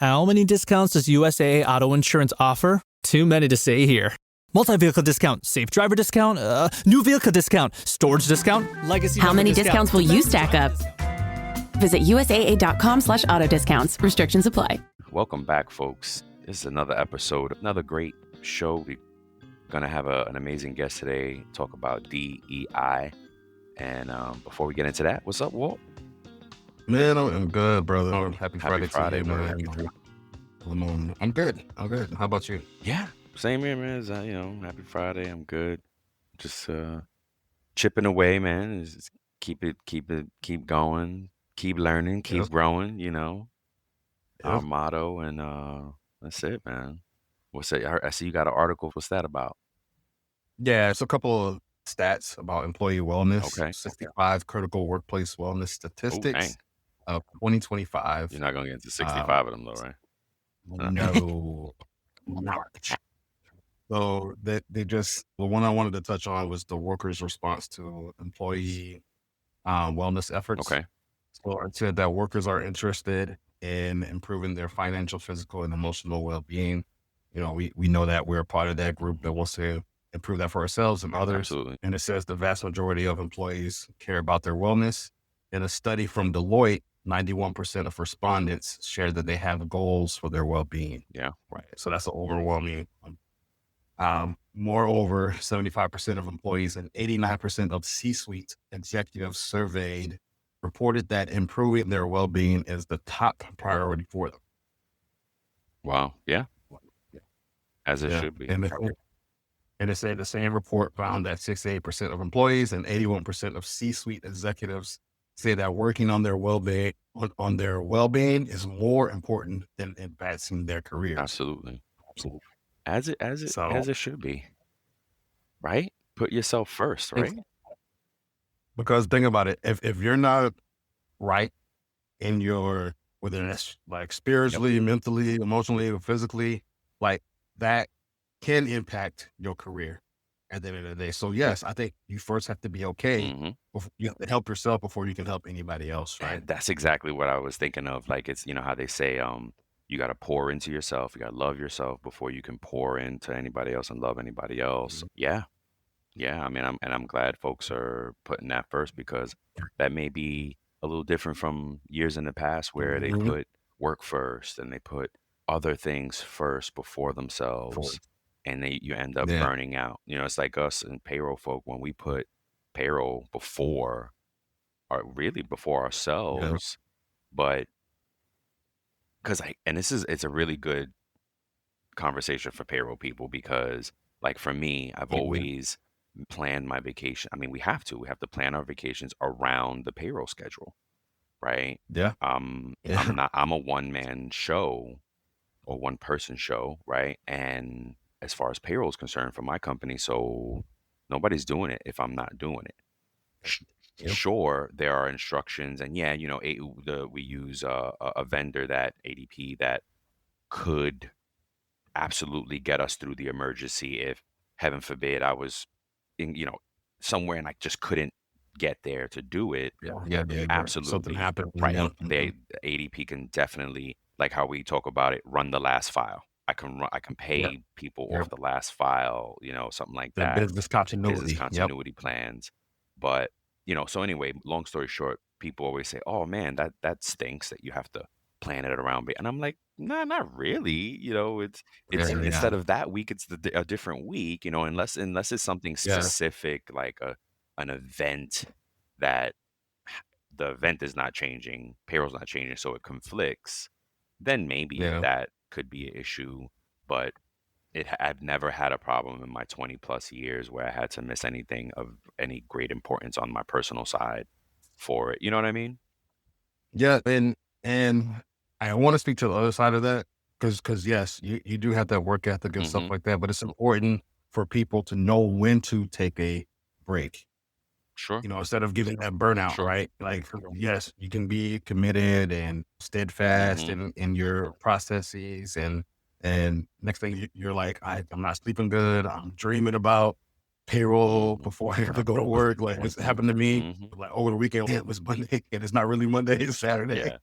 How many discounts does USAA Auto Insurance offer? Too many to say here. Multi-vehicle discount, safe driver discount, new vehicle discount, storage discount, legacy. How many discounts will you stack up? Visit USAA.com/auto discounts. Restrictions apply. Welcome back, folks. This is another episode, another great show. We're going to have an amazing guest today, talk about DEI. And before we get into that, what's up, Walt? Man, I'm good, brother. Happy Friday to you, bro. man. I'm good. How about you? Yeah, same here, man. Happy Friday. I'm good. Just chipping away, man. Just keep going, keep learning, keep growing. Our motto, and that's it, man. What's it? I see you got an article. What's that about? Yeah, it's a couple of stats about employee wellness. Okay. 65 critical workplace wellness statistics of 2025. You're not gonna get into 65 of them, though, right? No, not. So the one I wanted to touch on was the workers' response to employee wellness efforts. Okay. So it said that workers are interested in improving their financial, physical, and emotional well-being. We know that we're a part of that group that wants to improve that for ourselves and others. Absolutely. And it says the vast majority of employees care about their wellness. In a study from Deloitte, 91% of respondents shared that they have goals for their well-being. Yeah. Right. So that's an overwhelming. Moreover, 75% of employees and 89% of C-suite executives surveyed reported that improving their well-being is the top priority for them. Wow. Yeah. As it should be. And it said the same report found that 68% of employees and 81% of C-suite executives say that working on their well-being is more important than advancing their careers. Absolutely. As it should be. Right? Put yourself first, right? Because think about it, if you're not right in your, whether it's like spiritually, mentally, emotionally, or physically, like that can impact your career at the end of the day. So yes, I think you first have to be okay. Mm-hmm. You have to help yourself before you can help anybody else, right? And that's exactly what I was thinking of. Like, it's, how they say, you got to pour into yourself. You got to love yourself before you can pour into anybody else and love anybody else. Mm-hmm. Yeah. Yeah. I mean, I'm glad folks are putting that first, because that may be a little different from years in the past where they put work first and they put other things first before themselves. And you end up burning out. It's like us and payroll folk, when we put payroll before ourselves. But it's a really good conversation for payroll people, because like for me, I've always planned my vacation. I mean, we have to plan our vacations around the payroll schedule, right? Yeah. I'm a one-man show or one-person show, right? And as far as payroll is concerned for my company, so nobody's doing it if I'm not doing it. Sure, there are instructions, and we use a vendor, that ADP, that could absolutely get us through the emergency if, heaven forbid, I was in somewhere and I just couldn't get there to do it. Yeah, absolutely. Something happened, right? ADP can definitely, like how we talk about it, run the last file. I can pay people off the last file, something like that. Business continuity plans. But, so anyway, long story short, people always say, oh man, that stinks that you have to plan it around me. And I'm like, nah, not really. It's instead of that week, it's a different week, unless it's something specific, like an event that the event is not changing, payroll's not changing, so it conflicts, then maybe that could be an issue. But I've never had a problem in my 20 plus years where I had to miss anything of any great importance on my personal side for it. You know what I mean? Yeah. And I want to speak to the other side of that, because yes, you do have that work ethic and stuff like that, but it's important for people to know when to take a break. Sure. Instead of getting that burnout, right? Like, yes, you can be committed and steadfast in your processes, and next thing you're like, I'm not sleeping good. I'm dreaming about payroll before I have to go to work. Like, it's happened to me. Like over the weekend, it was Monday, and it's not really Monday, it's Saturday.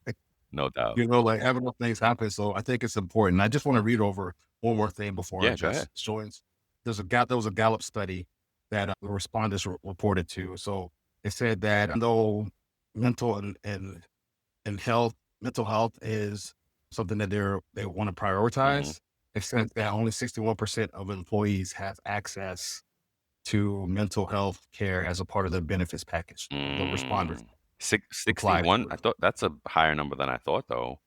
No doubt. Like having those things happen. So I think it's important. I just want to read over one more thing before I Yeah, go ahead. just join. There was a Gallup study that the respondents reported to. So it said that though mental and mental health is something that they want to prioritize, it said that only 61% of employees have access to mental health care as a part of their benefits package. The responders replied 61. to I it. thought that's a higher number than I thought, though.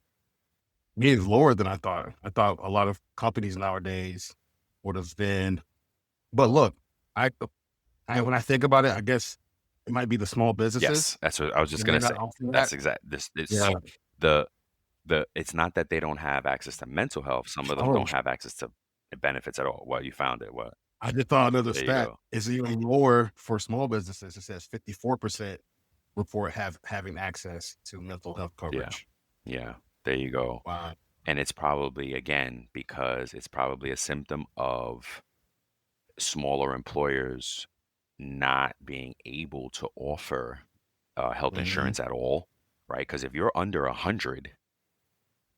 Me is lower than I thought. I thought a lot of companies nowadays would have been, but look, I when I think about it, I guess it might be the small businesses. Yes, that's what I was just And gonna they're say. not offering That's that. exact. This Yeah. the it's not that they don't have access to mental health. Some of them Oh, don't have access to benefits at all. Well, you found it. What? I just thought another There you stat go. is even lower for small businesses. It says 54% report having access to mental health Yeah. coverage. Yeah. There you go. Wow. And it's probably, again, because it's probably a symptom of smaller employers not being able to offer health Mhm. insurance at all, right? Because if you're under 100,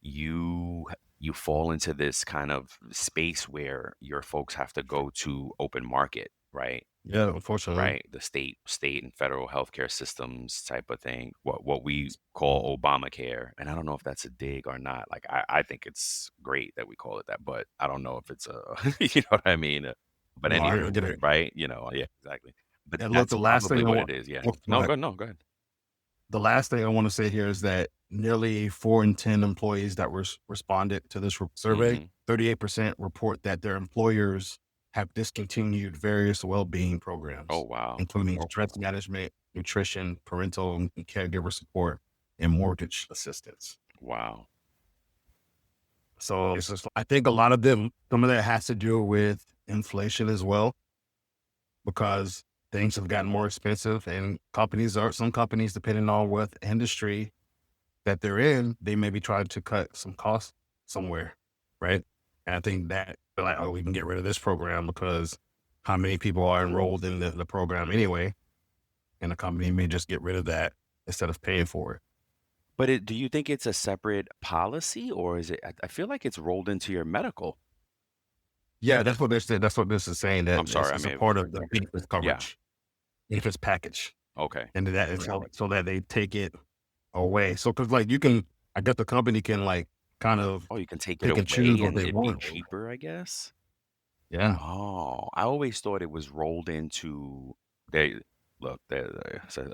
you fall into this kind of space where your folks have to go to open market, right? Yeah, unfortunately. Right, the state and federal healthcare systems type of thing, what we call Obamacare. And I don't know if that's a dig or not. Like I think it's great that we call it that, but I don't know if it's a you know what I mean. But No, I anywho, get it. right? Yeah, exactly. But And look, that's the last probably thing I what want, it is. Yeah. oh, No, go ahead. no, go ahead. The last thing I want to say here is that nearly 4 in 10 employees that responded to this survey, Mhm. 38% report that their employers have discontinued various well-being programs, Oh wow. including stress management, nutrition, parental and caregiver support, and mortgage assistance. Wow. So it's just, I think a lot of them, some of that has to do with inflation as well, because things have gotten more expensive and some companies, depending on what industry that they're in, they may be trying to cut some costs somewhere, right? And I think that they're like, oh, we can get rid of this program because how many people are enrolled in the program anyway, and the company may just get rid of that instead of paying for it. But do you think it's a separate policy, or is it? I feel like it's rolled into your medical. Yeah, that's what they said. That's what this is saying. That I'm sorry, I it's may a have. part of the benefits Yeah. coverage, benefits package, Okay. and that is so that they take it away. So, because like I guess the company can like kind of Oh, you can take it pick and choose away what and they it'd be want. cheaper, I guess. Yeah. Oh, I always thought it was rolled into they look, so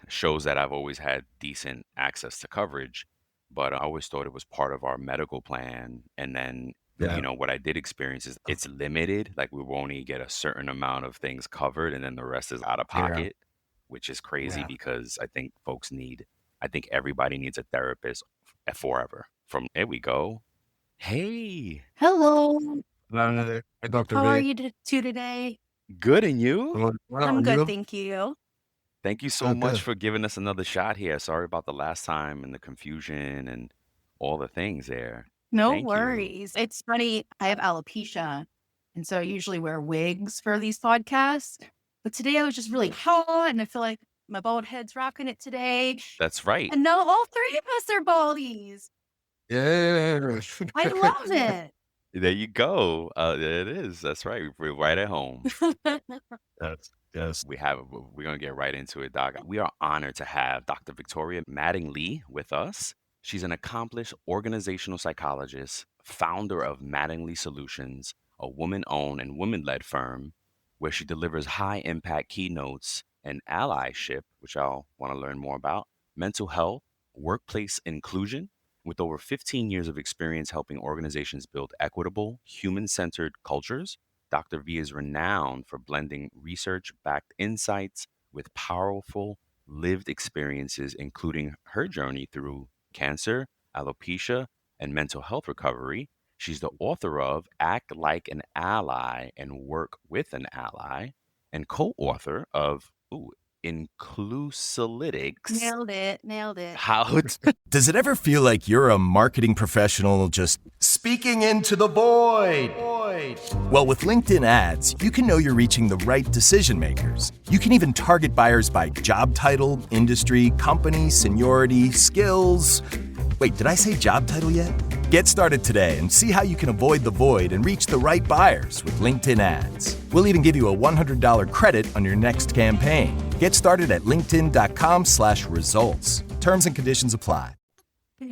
shows that I've always had decent access to coverage, but I always thought it was part of our medical plan. And then, Yeah. what I did experience is it's limited. Like we will only get a certain amount of things covered, and then the rest is out of Yeah. pocket, which is crazy Yeah. because I think everybody needs a therapist forever. From there we go. Hey, Hello. Hi, Dr. How are V. you today? good, and you? Well, I'm good, you? thank you. Thank you so Good, much good. for giving us another shot here. Sorry about the last time and the confusion and all the things there. No Thank you. worries. It's funny, I have alopecia, and so I usually wear wigs for these podcasts. But today I was just really hot, and I feel like my bald head's rocking it today. That's right. And now all three of us are baldies. Yeah. I love it. There you go. There it is. That's right. We're right at home. Yes. We're going to get right into it, Doc. We are honored to have Dr. Victoria Mattingly with us. She's an accomplished organizational psychologist, founder of Mattingly Solutions, a woman-owned and woman-led firm where she delivers high-impact keynotes and allyship, which I'll want to learn more about, mental health, workplace inclusion. With over 15 years of experience helping organizations build equitable, human-centered cultures, Dr. V is renowned for blending research-backed insights with powerful lived experiences, including her journey through cancer, alopecia, and mental health recovery. She's the author of Act Like an Ally and Work with an Ally, and co-author of Inclusalytics. Nailed it. How Does it ever feel like you're a marketing professional just speaking into the void? Well, with LinkedIn ads, you can know you're reaching the right decision makers. You can even target buyers by job title, industry, company, seniority, skills, Wait, did I say job title yet? Get started today and see how you can avoid the void and reach the right buyers with LinkedIn ads. We'll even give you a $100 credit on your next campaign. Get started at linkedin.com/results. Terms and conditions apply.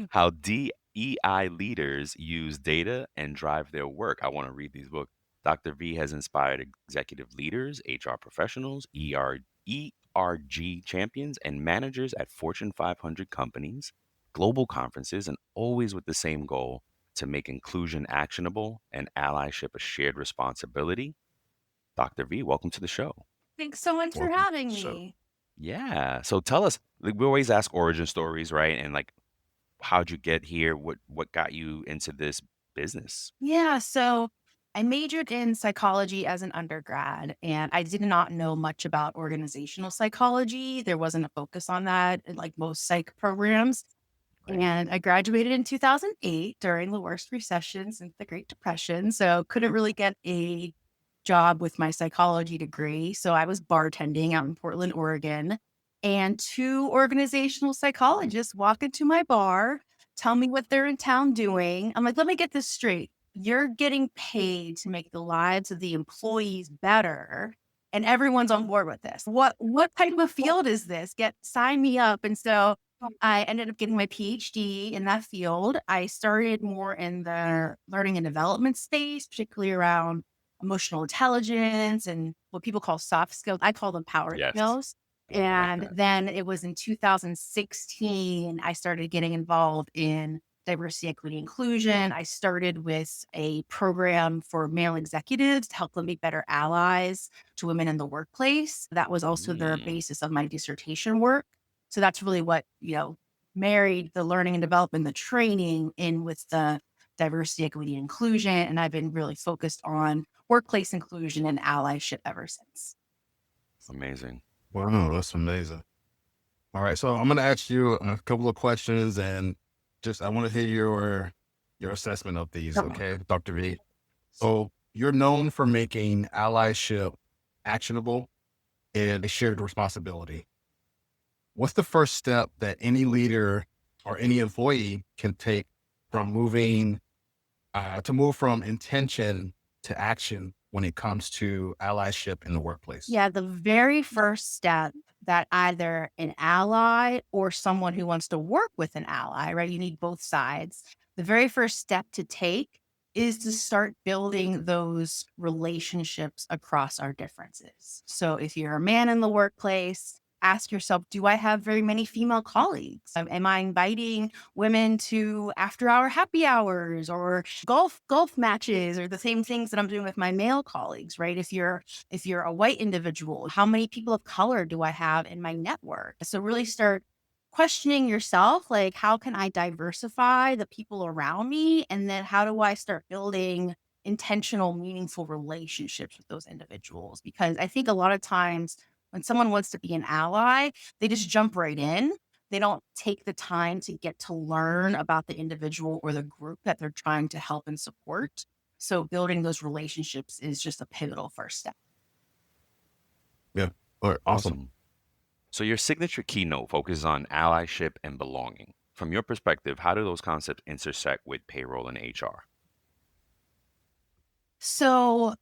How DEI leaders use data and drive their work. I want to read these books. Dr. V has inspired executive leaders, HR professionals, ERG champions, and managers at Fortune 500 companies, global conferences, and always with the same goal to make inclusion actionable and allyship a shared responsibility. Dr. V, welcome to the show. Thanks so much for Welcome. having So, me. Yeah. So tell us, like, we always ask origin stories, right? And like, how'd you get here? What got you into this business? Yeah, so I majored in psychology as an undergrad, and I did not know much about organizational psychology. There wasn't a focus on that in like most psych programs. Right. And I graduated in 2008 during the worst recession since the Great Depression. So couldn't really get a job with my psychology degree. So I was bartending out in Portland, Oregon. And two organizational psychologists walk into my bar, tell me what they're in town doing. I'm like, let me get this straight. You're getting paid to make the lives of the employees better. And everyone's on board with this. What type of field is this? Sign me up. And so I ended up getting my PhD in that field. I started more in the learning and development space, particularly around emotional intelligence and what people call soft skills. I call them power Yes. skills. And then it was in 2016, I started getting involved in diversity, equity, inclusion. I started with a program for male executives to help them be better allies to women in the workplace. That was also the basis of my dissertation work. So that's really what, married the learning and development, the training in with the diversity, equity, and inclusion. And I've been really focused on workplace inclusion and allyship ever since. Amazing. wow, that's amazing. All right, so I'm going to ask you a couple of questions, and I want to hear your assessment of these, okay, Dr. V? So you're known for making allyship actionable and a shared responsibility. What's the first step that any leader or any employee can take from move from intention to action when it comes to allyship in the workplace? Yeah, the very first step that either an ally or someone who wants to work with an ally, right? You need both sides. The very first step to take is to start building those relationships across our differences. So if you're a man in the workplace, ask yourself, do I have very many female colleagues? Am I inviting women to after-hour happy hours or golf matches, or the same things that I'm doing with my male colleagues, right? If you're a white individual, how many people of color do I have in my network? So really start questioning yourself, like, how can I diversify the people around me? And then how do I start building intentional, meaningful relationships with those individuals? Because I think a lot of times when someone wants to be an ally, they just jump right in. They don't take the time to get to learn about the individual or the group that they're trying to help and support. So building those relationships is just a pivotal first step. Yeah. All right, awesome. So your signature keynote focuses on allyship and belonging. From your perspective, how do those concepts intersect with payroll and HR? So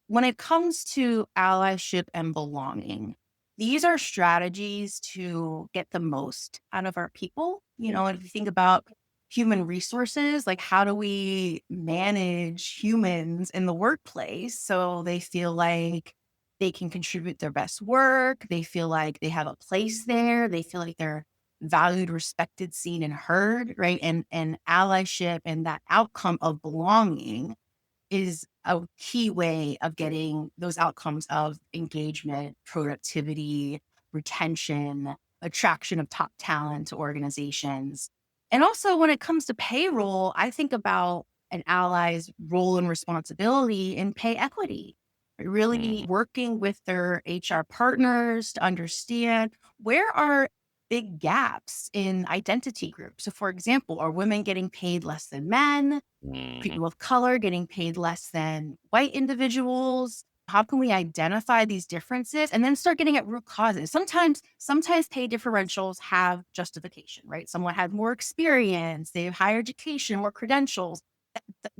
when it comes to allyship and belonging, these are strategies to get the most out of our people. And if you think about human resources, like, how do we manage humans in the workplace so they feel like they can contribute their best work, they feel like they have a place there, they feel like they're valued, respected, seen, and heard, right? And allyship and that outcome of belonging is a key way of getting those outcomes of engagement, productivity, retention, attraction of top talent to organizations. And also when it comes to payroll, I think about an ally's role and responsibility in pay equity, really working with their HR partners to understand where are big gaps in identity groups. So for example, are women getting paid less than men? People of color getting paid less than white individuals? How can we identify these differences and then start getting at root causes? Sometimes pay differentials have justification, right? Someone had more experience, they have higher education, more credentials.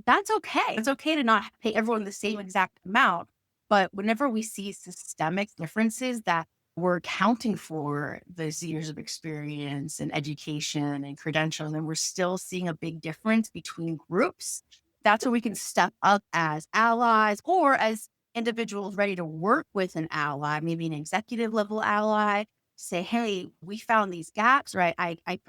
That's okay. It's okay to not pay everyone the same exact amount. But whenever we see systemic differences that we're accounting for those years of experience and education and credentials, and we're still seeing a big difference between groups, that's where we can step up as allies or as individuals ready to work with an ally, maybe an executive level ally, say, hey, we found these gaps, right?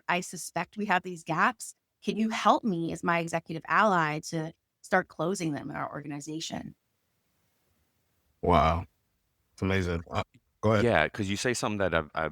I suspect we have these gaps. Can you help me as my executive ally to start closing them in our organization? Wow. It's amazing. Go ahead. Yeah, because you say something that I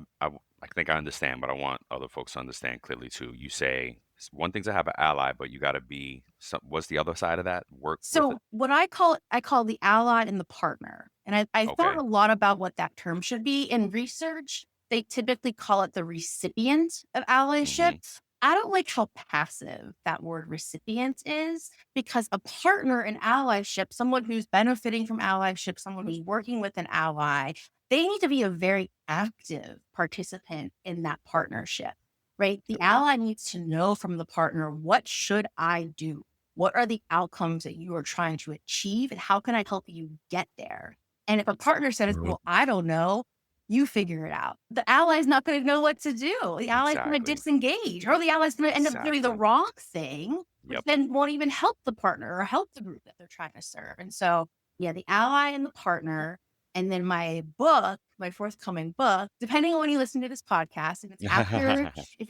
think I understand, but I want other folks to understand clearly too. You say one thing's to have an ally, but you got to be. What's the other side of that? Work with it. So what I call the ally and the partner. And I thought Okay. a lot about what that term should be. In research, they typically call it the recipient of allyship. hmm I don't like how passive that word recipient is, because a partner in allyship, someone who's benefiting from allyship, someone who's working with an ally, they need to be a very active participant in that partnership, right? The ally needs to know from the partner, what should I do? What are the outcomes that you are trying to achieve, and how can I help you get there? And if a partner says, Mhm. well, I don't know, you figure it out. The ally is not going to know what to do. The ally is going to Exactly. disengage, or the ally is going to end up doing the Exactly. wrong thing, which Yep. then won't even help the partner or help the group that they're trying to serve. And so, yeah, the ally and the partner. And then my book, my forthcoming book, depending on when you listen to this podcast, if it's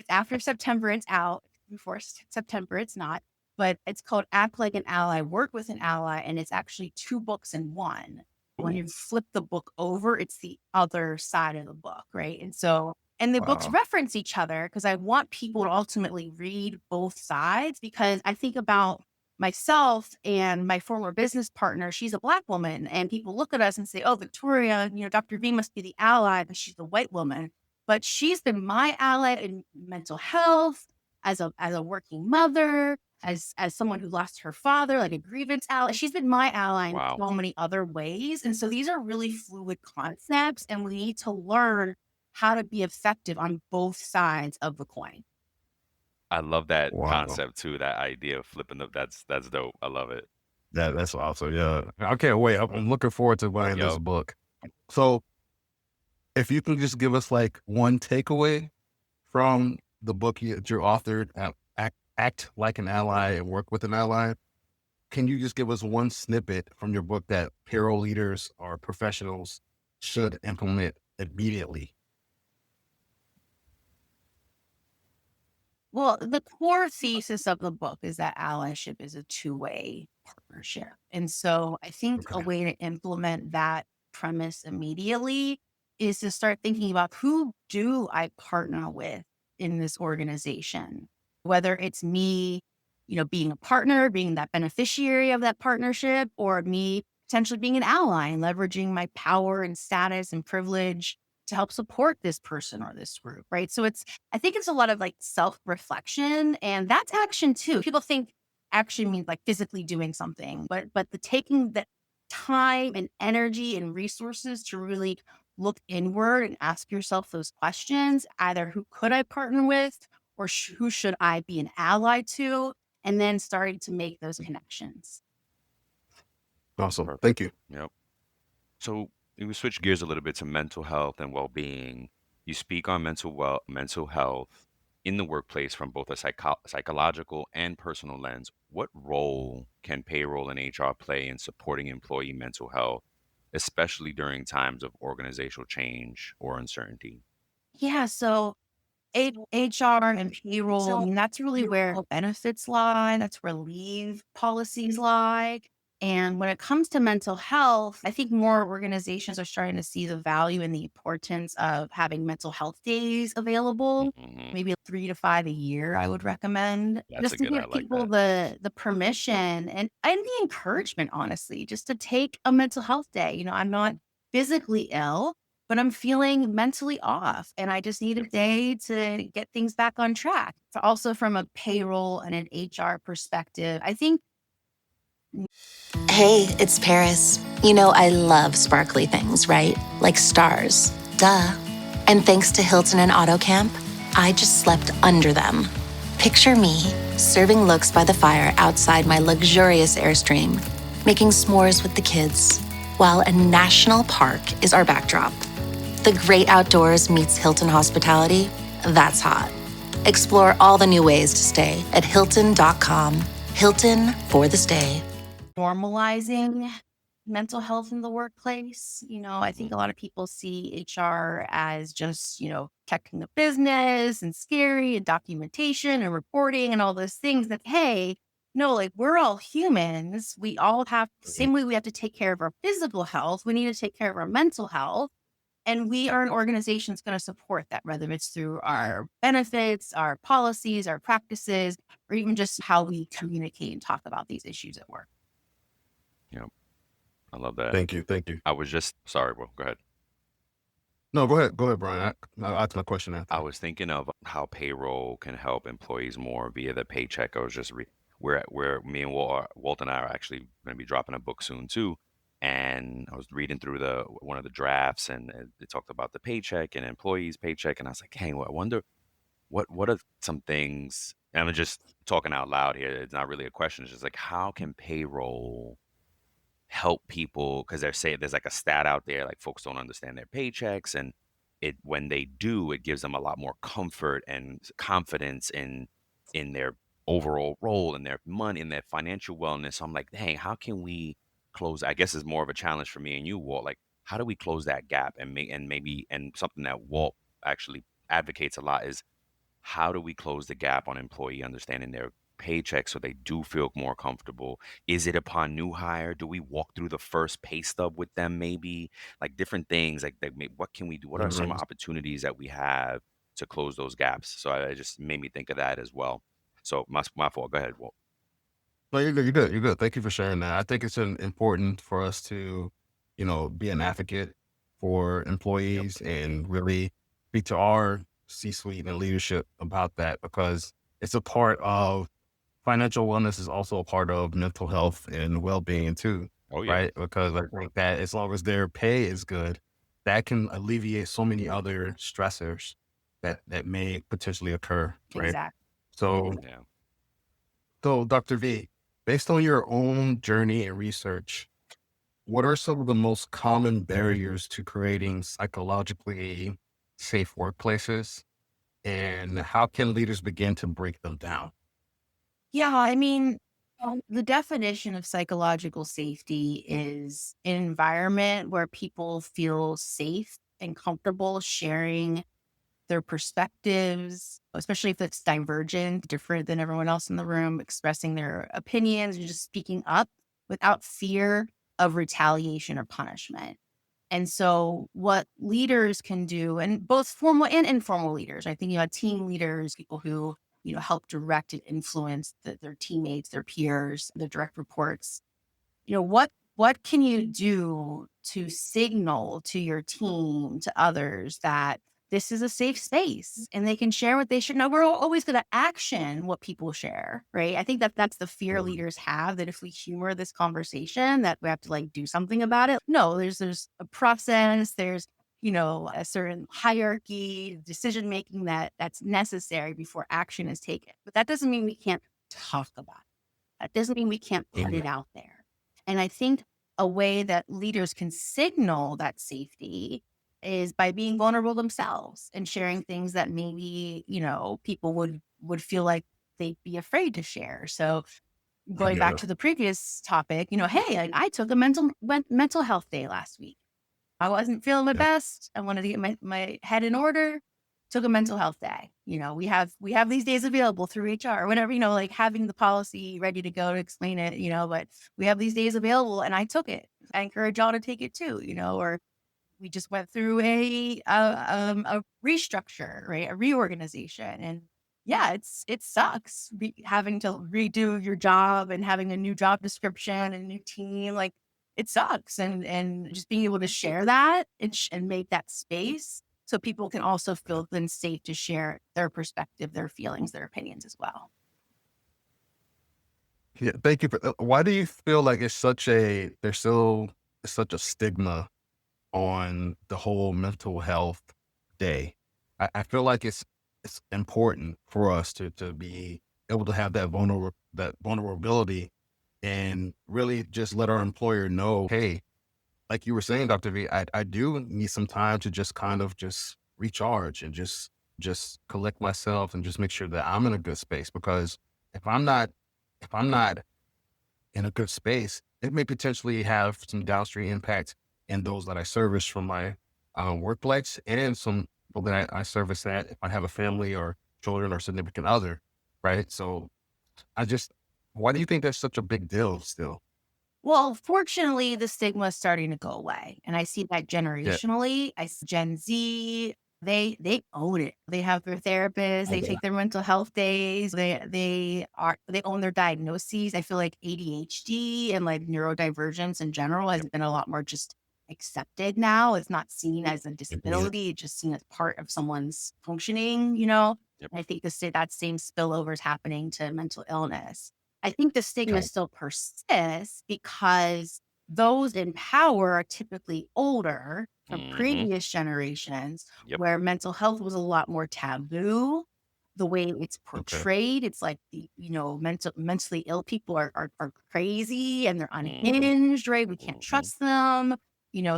after September, it's out. Before September, it's not. But it's called Act Like an Ally, Work with an Ally, and it's actually 2 books in one. When Ooh, you flip the book over, it's the other side of the book, right? And so, and the books Wow. reference each other, because I want people to ultimately read both sides, because I think about myself and my former business partner. She's a Black woman, and people look at us and say, oh, Victoria, Dr. V must be the ally because she's a white woman. But she's been my ally in mental health, as a working mother, as someone who lost her father, like a grievance ally. She's been my ally in wow. so many other ways. And so these are really fluid concepts, and we need to learn how to be effective on both sides of the coin. I love that Wow. concept too. That idea of flipping the. That's dope. I love it. That's awesome. Yeah. I can't wait. I'm looking forward to buying this Yep. book. So if you can just give us like one takeaway from the book that you authored, Act Like an Ally and Work with an Ally, can you just give us one snippet from your book that payroll leaders or professionals should implement immediately? Well, the core thesis of the book is that allyship is a two-way partnership. And so I think a Okay. way to implement that premise immediately is to start thinking about, who do I partner with in this organization? Whether it's me, being a partner, being that beneficiary of that partnership, or me potentially being an ally and leveraging my power and status and privilege to help support this person or this group, right? So I think it's a lot of like self-reflection, and that's action too. People think action means like physically doing something, but the taking the time and energy and resources to really look inward and ask yourself those questions, either who could I partner with, or who should I be an ally to, and then starting to make those connections. Awesome. Perfect. Thank you. Yep. So we switch gears a little bit to mental health and well-being. You speak on mental health in the workplace from both a psychological and personal lens. What role can payroll and HR play in supporting employee mental health, especially during times of organizational change or uncertainty? Yeah, so HR and payroll, I mean, that's really where benefits lie. That's where leave policies lie. And when it comes to mental health, I think more organizations are starting to see the value and the importance of having mental health days available, hmm maybe 3 to 5 a year, I would recommend, That's a just to good. I give like people that. the permission and the encouragement, honestly, just to take a mental health day. I'm not physically ill, but I'm feeling mentally off, and I just need a day to get things back on track. So also from a payroll and an HR perspective, I think Hey, it's Paris. You know, I love sparkly things, right? Like stars. Duh. And thanks to Hilton and AutoCamp, I just slept under them. Picture me serving looks by the fire outside my luxurious Airstream, making s'mores with the kids, while a national park is our backdrop. The great outdoors meets Hilton hospitality. That's hot. Explore all the new ways to stay at Hilton.com. Hilton for the stay. Normalizing mental health in the workplace. I think a lot of people see HR as just, checking the business and scary and documentation and reporting and all those things that, hey, no, like we're all humans. We all have the same way we have to take care of our physical health. We need to take care of our mental health. And we are an organization that's going to support that, whether it's through our benefits, our policies, our practices, or even just how we communicate and talk about these issues at work. Yep. I love that. Thank you. I was just sorry, well, go ahead. No, go ahead, Brian. I'll ask my question after. I was thinking of how payroll can help employees more via the paycheck. I was just where me and Walt and I are actually going to be dropping a book soon too. And I was reading through one of the drafts, and it talked about the paycheck and employees' paycheck, and I was like, hey, well, I wonder what are some things. And I'm just talking out loud here. It's not really a question. It's just like, how can payroll help people? Because they're saying there's like a stat out there, like folks don't understand their paychecks, and when they do, it gives them a lot more comfort and confidence in their overall role and their money and their financial wellness. So I'm like, dang, how can we close? I guess it's more of a challenge for me and you, Walt. Like, how do we close that gap? And maybe something that Walt actually advocates a lot is, how do we close the gap on employee understanding their paycheck so they do feel more comfortable? Is it upon new hire? Do we walk through the first pay stub with them? Maybe like different things like that. What can we do? What are some opportunities that we have to close those gaps? So it just made me think of that as well. So my fault. Go ahead, Walt. No, you're good. You're good. You're good. Thank you for sharing that. I think it's important for us to, be an advocate for employees and really speak to our C-suite and leadership about that, because it's a part of financial wellness is also a part of mental health and well-being too. Oh yeah. Right? Because I think that as long as their pay is good, that can alleviate so many other stressors that may potentially occur. Right. Exactly. So, Yeah. Dr. V, based on your own journey and research, what are some of the most common barriers to creating psychologically safe workplaces, and how can leaders begin to break them down? Yeah, I mean, the definition of psychological safety is an environment where people feel safe and comfortable sharing their perspectives, especially if it's divergent, different than everyone else in the room, expressing their opinions and just speaking up without fear of retaliation or punishment. And so what leaders can do, and both formal and informal leaders, I think you have team leaders, people who, help direct and influence their teammates, their peers, their direct reports. What can you do to signal to your team, to others, that this is a safe space and they can share what they should know? We're always going to action what people share, right? I think that's the fear leaders have, that if we humor this conversation, that we have to like do something about it. No, there's a process, there's a certain hierarchy, decision making that's necessary before action is taken. But that doesn't mean we can't talk about it. That doesn't mean we can't put it out there. And I think a way that leaders can signal that safety is by being vulnerable themselves and sharing things that maybe, people would feel like they'd be afraid to share. So going back to the previous topic, hey, I took a mental health day last week. I wasn't feeling my best. I wanted to get my head in order. Took a mental health day. We have these days available through HR or whatever, like having the policy ready to go to explain it, but we have these days available and I took it. I encourage y'all to take it too, or we just went through a restructure, right? A reorganization. And yeah, it sucks having to redo your job and having a new job description and a new team. Like, it sucks. And just being able to share that and make that space so people can also feel then safe to share their perspective, their feelings, their opinions as well. Yeah, thank you for. Why do you feel like it's such a stigma on the whole mental health day? I feel like it's important for us to be able to have that vulnerability and really just let our employer know, hey, like you were saying, Dr. V, I do need some time to just kind of just recharge and just collect myself and just make sure that I'm in a good space. Because if I'm not if I'm not in a good space, it may potentially have some downstream impact in those that I service from my workplace and some people that I service that if I have a family or children or significant other, right? So I just, why do you think that's such a big deal still? Well, fortunately, the stigma is starting to go away. And I see that Yeah. generationally. I see Gen Z, they own it. They have their therapists, they Okay. take their mental health days, they own their diagnoses. I feel like ADHD and like neurodivergence in general has Yep. been a lot more just accepted now. It's not seen as a Yeah. disability, it's just seen as part of someone's functioning. Yep. And I think that same spillover is happening to mental illness. I think the stigma Okay. still persists because those in power are typically older from Mm-hmm. previous generations Yep. where mental health was a lot more taboo. The way it's Okay. portrayed, it's like mentally ill people are crazy and they're Mm-hmm. unhinged, right? We can't Mm-hmm. trust them.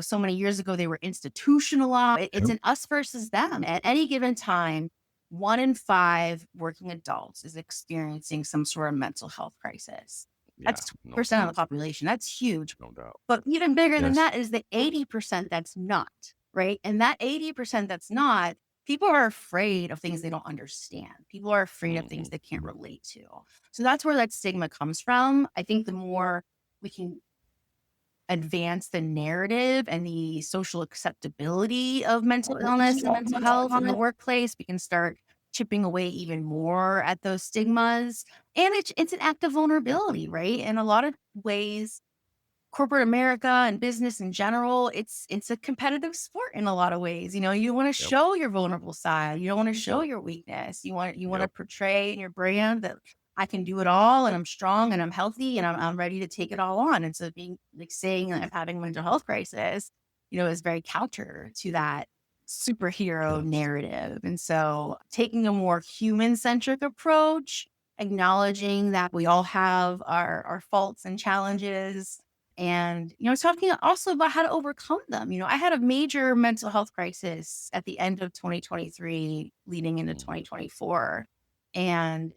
So many years ago they were institutionalized. It's Yep. an us versus them. At any given time, 1 in 5 working adults is experiencing some sort of mental health crisis. Yeah, That's no 20% of doubt. the population. That's huge. No doubt. But even bigger than Yes. that is the 80% that's not, right? And that 80% that's not, people are afraid of things they don't understand. People are afraid of things Mm-hmm. they can't relate to. So that's where that stigma comes from. I think the more we can advance the narrative and the social acceptability of mental illness and mental health in the workplace, we can start chipping away even more at those stigmas. And it's an act of vulnerability, right? In a lot of ways, corporate America and business in general, it's a competitive sport in a lot of ways. You want to Yep. show your vulnerable side. You don't want to show your weakness. You want to Yep. portray in your brand that I can do it all and I'm strong and I'm healthy and I'm ready to take it all on. And so being like saying that I'm having a mental health crisis, is very counter to that superhero Yes. narrative. And so taking a more human centric approach, acknowledging that we all have our faults and challenges and, talking also about how to overcome them. I had a major mental health crisis at the end of 2023, leading into Mm-hmm. 2024. And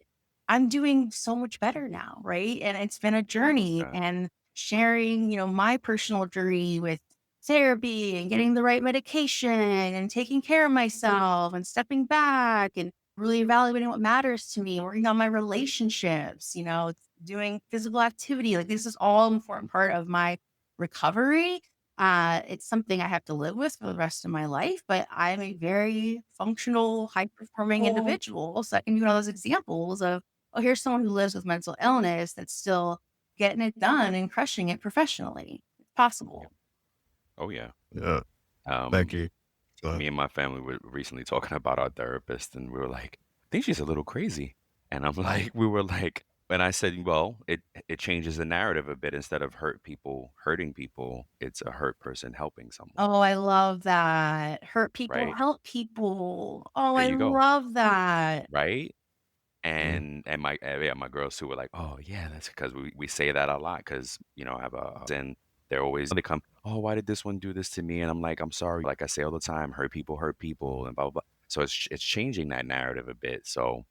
I'm doing so much better now, right? And it's been a journey God. and sharing, my personal journey with therapy and getting the right medication and taking care of myself and stepping back and really evaluating what matters to me, working on my relationships, doing physical activity. Like this is all an important part of my recovery. It's something I have to live with for the rest of my life, but I'm a very functional, high performing individual. So I can give all those examples of, oh, here's someone who lives with mental illness that's still getting it done and crushing it professionally. It's possible. Oh yeah. Yeah. Thank Um, you. Go ahead. Me and my family were recently talking about our therapist, and we were like, "I think she's a little crazy." And I'm like, we were like, and I said, "Well, it changes the narrative a bit. Instead of hurting people, it's a hurt person helping someone, Oh, I love that. Hurt people, right? help people. Oh, There I you go, love that. right?" Yeah. And my yeah, my girls too were like, "Oh yeah, that's because we say that a lot because I have a and they're always they come, oh, why did this one do this to me?" And I'm like, "I'm sorry." Like I say all the time, hurt people, and blah blah blah. So it's changing that narrative a bit. So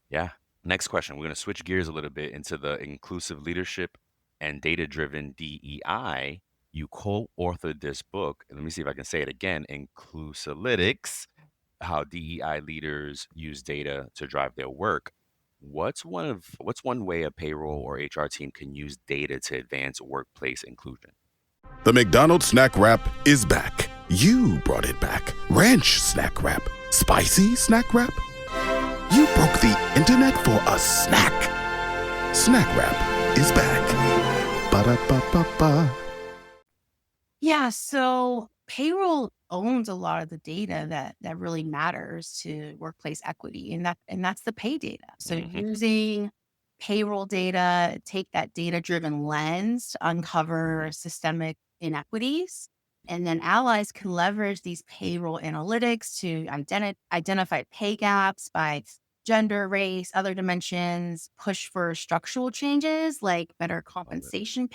yeah. Next question. We're gonna switch gears a little bit into the inclusive leadership and data-driven DEI. You co-authored this book. And let me see if I can say it again. Inclusalytics, how DEI leaders use data to drive their work. What's one way a payroll or HR team can use data to advance workplace inclusion? The McDonald's snack wrap is back. You brought it back. Ranch snack wrap. Spicy snack wrap. You broke the internet for a snack. Snack wrap is back. Ba-da-ba-ba-ba. Yeah, so payroll owns a lot of the data that really matters to workplace equity, and that's the pay data. So Hmm. using payroll data, take that data-driven lens to uncover systemic inequities. And then allies can leverage these payroll analytics to identify pay gaps by gender, race, other dimensions, push for structural changes like better compensation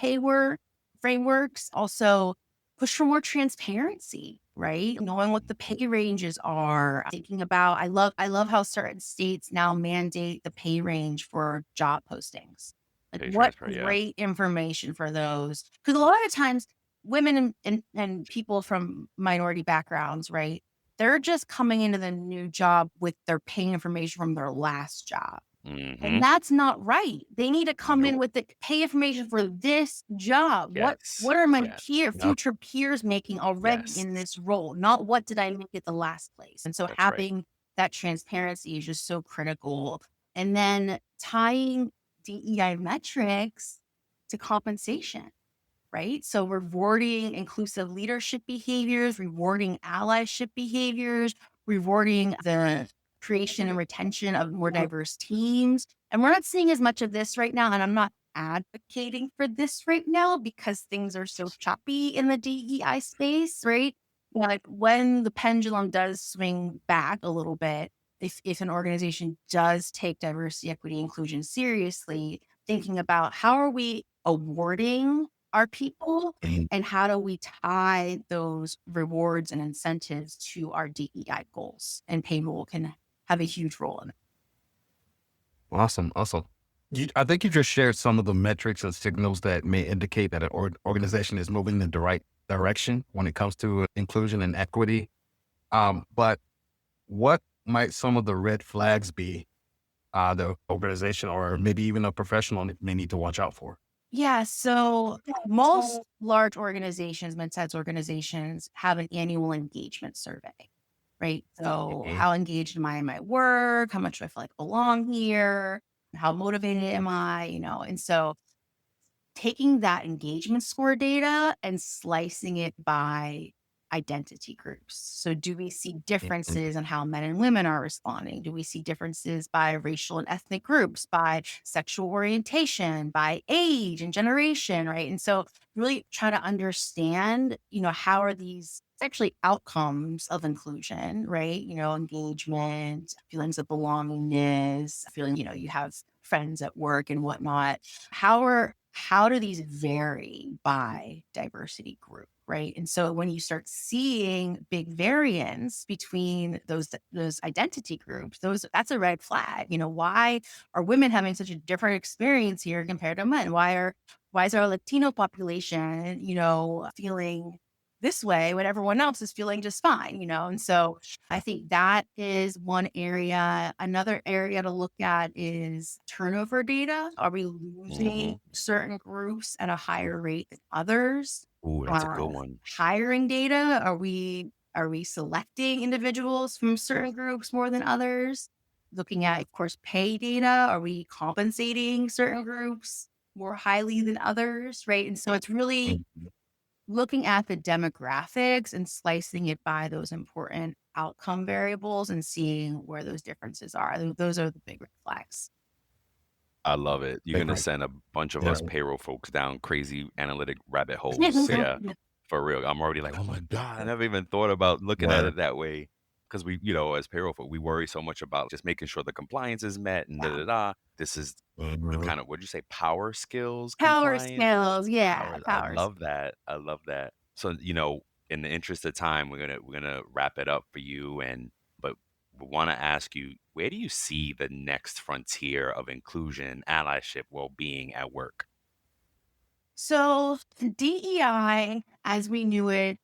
frameworks, also push for more transparency, right? Knowing what the pay ranges are, thinking about, I love how certain states now mandate the pay range for job postings. Like Pay what transfer, yeah. great information for those. Because a lot of times women and people from minority backgrounds, right? They're just coming into the new job with their pay information from their last job. Mm-hmm. And that's not right. They need to come in Nope. with the pay information for this job. Yes. What are my Yes. future peers making already Yes. in this role? Not what did I make at the last place. And so That's right. having that transparency is just so critical. And then tying DEI metrics to compensation, right? So rewarding inclusive leadership behaviors, rewarding allyship behaviors, rewarding the creation and retention of more diverse teams. And we're not seeing as much of this right now. And I'm not advocating for this right now because things are so choppy in the DEI space, right? Like when the pendulum does swing back a little bit, if an organization does take diversity, equity, inclusion seriously, thinking about how are we awarding our people and how do we tie those rewards and incentives to our DEI goals, and payroll can have a huge role in it. Awesome. I think you just shared some of the metrics and signals that may indicate that an organization is moving in the right direction when it comes to inclusion and equity. But what might some of the red flags be the organization or maybe even a professional may need to watch out for? Yeah, so most large organizations, mid-sized organizations, have an annual engagement survey, right? So how engaged am I in my work? How much do I feel like I belong here? How motivated am I? And so taking that engagement score data and slicing it by identity groups. So do we see differences in how men and women are responding? Do we see differences by racial and ethnic groups, by sexual orientation, by age and generation, right? And so really try to understand, how are these actually outcomes of inclusion, right? Engagement, feelings of belongingness, feeling, you have friends at work and whatnot. How do these vary by diversity group, right? And so when you start seeing big variance between those identity groups, that's a red flag. Why are women having such a different experience here compared to men? Why is our Latino population, feeling this way when everyone else is feeling just fine, And so I think that is one area. Another area to look at is turnover data. Are we losing certain groups at a higher rate than others? Ooh, that's a good one. Hiring data. Are we selecting individuals from certain groups more than others? Looking at, of course, pay data. Are we compensating certain groups more highly than others, right? And so it's really looking at the demographics and slicing it by those important outcome variables and seeing where those differences are. Those are the big red flags. I love it. You're going to send a bunch of us payroll folks down crazy analytic rabbit holes. Yeah, for real. I'm already like, oh my God, I never even thought about looking at it that way. Because we, as payroll folk, we worry so much about just making sure the compliance is met and da-da-da. This is the kind of, what'd you say, power skills? Power compliance? skills, yeah. I love that. I love that. So, in the interest of time, we're gonna wrap it up for you. But we want to ask you, where do you see the next frontier of inclusion, allyship, well-being at work? So DEI, as we knew it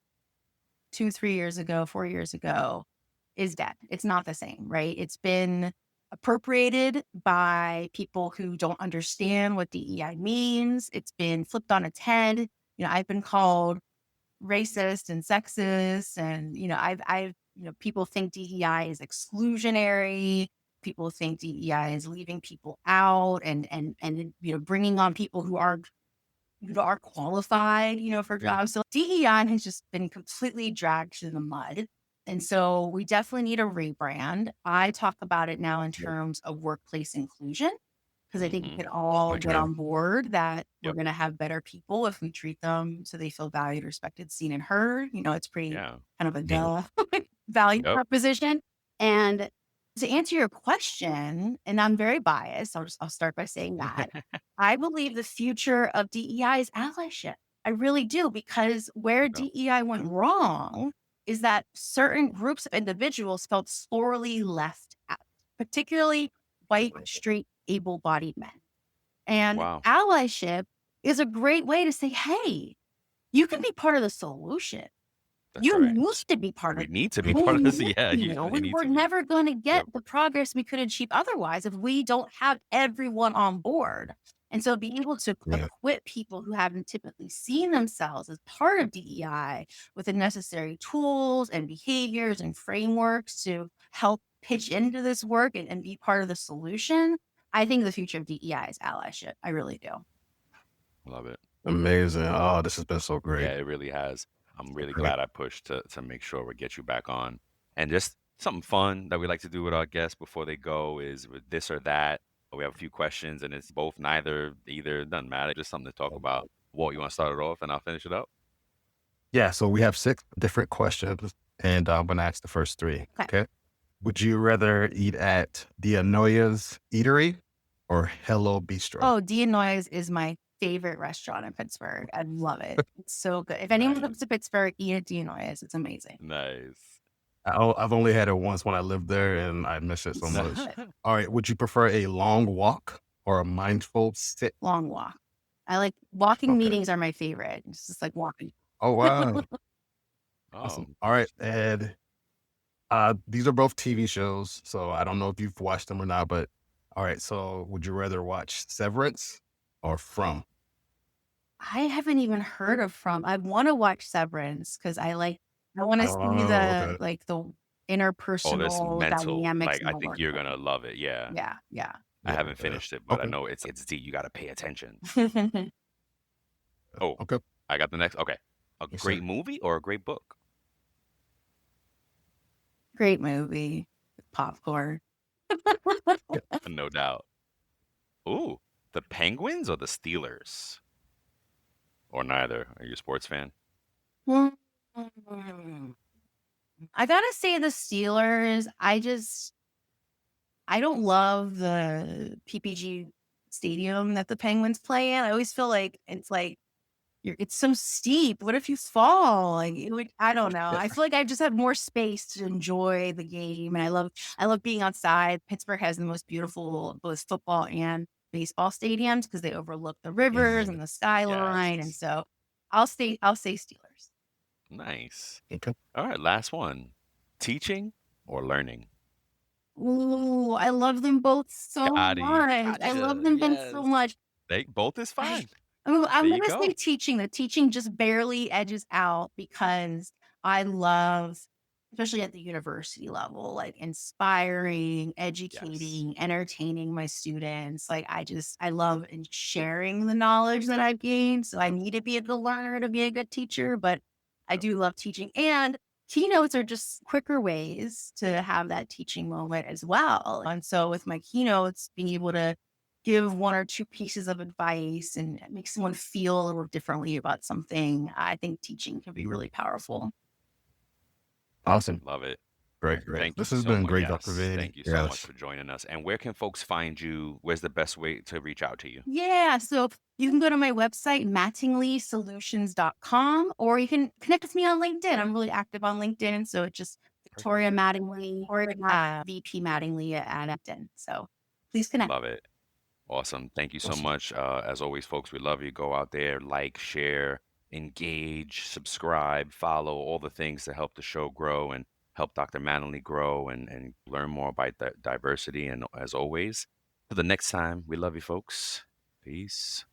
2, 3 years ago, 4 years ago, is dead. It's not the same, right? It's been appropriated by people who don't understand what DEI means. It's been flipped on its head. I've been called racist and sexist, and I've people think DEI is exclusionary. People think DEI is leaving people out and bringing on people who are qualified, for jobs. So DEI has just been completely dragged through the mud. And so we definitely need a rebrand. I talk about it now in terms of workplace inclusion. because I think we Mm-hmm. can all Okay. get on board that we're Yep. going to have better people if we treat them so they feel valued, respected, seen, and heard. It's pretty Yeah. kind of a Yeah. value Yep. proposition. And to answer your question, and I'm very biased, I'll start by saying that I believe the future of DEI is allyship. I really do, because where Yep. DEI went wrong is that certain groups of individuals felt sorely left out, particularly white, straight, able-bodied men. And Wow. allyship is a great way to say, hey, you can be part of the solution. That's You right. need to be part We of need to be we part of this. need Yeah, to. you need We're to be. never going to get Yep. the progress we could achieve otherwise if we don't have everyone on board. And so being able to Yeah. equip people who haven't typically seen themselves as part of DEI with the necessary tools and behaviors and frameworks to help pitch into this work and be part of the solution, I think the future of DEI is allyship. I really do. Love it. Amazing. Oh, this has been so great. Yeah, it really has. I'm really Great. glad I pushed to make sure we get you back on. And just something fun that we like to do with our guests before they go is with this or that. We have a few questions, and it's both, neither, either, doesn't matter. Just something to talk about. Walt, you want to start it off, and I'll finish it up? Yeah. So we have 6 different questions, and I'm going to ask the first 3. Okay. Okay. Would you rather eat at the Anoya's Eatery or Hello Bistro? Oh, Noyes is my favorite restaurant in Pittsburgh. I love it. It's so good. If anyone comes to Pittsburgh, eat at Noyes. It's amazing. Nice. I've only had it once when I lived there, and I miss it so much. All right. Would you prefer a long walk or a mindful sit? Long walk. I like walking. Okay. Meetings are my favorite. It's just like walking. Oh, wow. Oh, Awesome. All right. And these are both TV shows, so I don't know if you've watched them or not, but all right. So would you rather watch Severance or From? I haven't even heard of From. I want to watch Severance because I want to see okay. the oh, interpersonal this mental. dynamics. Like, I think you're gonna love it. Yeah. Yeah, yeah. I haven't Yeah. finished it, but I Okay. know it's deep. You got to pay attention. Great Oh, Okay. I got the next. Okay. A Yes, great sir. movie or a great book? movie. Popcorn. No doubt. Ooh, the Penguins or the Steelers? Or neither? Are you a sports fan? I gotta say the Steelers. I don't love the PPG stadium that the Penguins play in. I always feel like it's so steep. What if you fall? Like I don't know. I feel like I just have more space to enjoy the game, and I love being outside. Pittsburgh has the most beautiful both football and baseball stadiums because they overlook the rivers and the skyline, and Yes. so I'll say Steelers. Nice. Okay. All right, last one. Teaching or learning? Ooh, I love them both so Got it. much. I love Gotcha. them both so Yes. much. Both is fine. I'm There you gonna say go. teaching. The teaching just barely edges out because I love, especially at the university level, like inspiring, educating, entertaining my students. Like I love sharing the knowledge that I've gained. So I need to be a good learner to be a good teacher, but I do love teaching. And keynotes are just quicker ways to have that teaching moment as well. And so with my keynotes, being able to give 1 or 2 pieces of advice and make someone feel a little differently about something, I think teaching can be really powerful. Awesome. Love it. Great. Thank This you has so been much. great, Yes. Dr. V. Thank you so much for joining us. And where can folks find you? Where's the best way to reach out to you? Yeah, so you can go to my website, mattinglysolutions.com, or you can connect with me on LinkedIn. I'm really active on LinkedIn, so it's just Victoria Mattingly or VP Mattingly at LinkedIn. So please connect. Love it. Awesome. Thank you so much. As always, folks, we love you. Go out there, like, share, engage, subscribe, follow, all the things to help the show grow and help Dr. Mattingly grow and learn more about diversity. And as always, till the next time, we love you, folks. Peace.